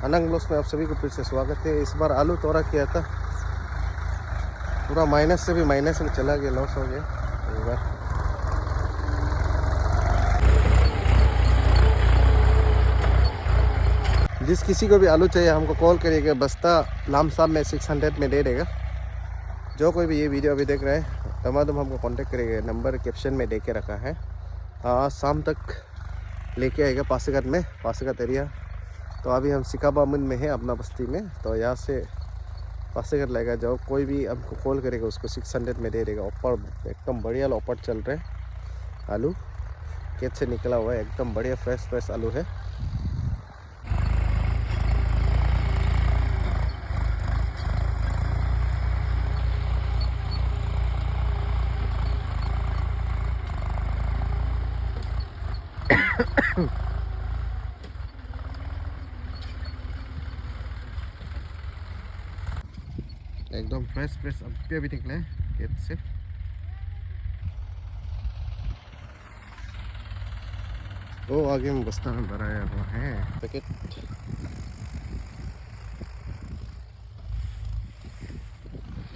अनंग ब्लॉग्स में आप सभी को फिर से स्वागत है। इस बार आलू तोड़ा किया था, पूरा माइनस से भी माइनस में चला गया, लॉस हो गया एक बार। जिस किसी को भी आलू चाहिए हमको कॉल करिएगा, बस्ता लामसाब में 600 में दे देगा। जो कोई भी ये वीडियो अभी देख रहा है तमाम हमको कांटेक्ट करिएगा, नंबर कैप्शन में दे के रखा है। शाम तक लेके आएगा पासीघाट में, पासीघाट एरिया। तो अभी हम सिकाबामुन में है अपना बस्ती में, तो यहाँ से पासीघाट लाएगा। जो कोई भी हमको कॉल करेगा उसको 600 में दे देगा। ऑफर एकदम बढ़िया ऑफर चल रहे हैं। आलू खेत से निकला हुआ है, एकदम बढ़िया फ्रेश आलू है। एकदम फ्रेश अभी निकले खेत से। वो आगे में बस्ता में भराया हुआ है पैकेट।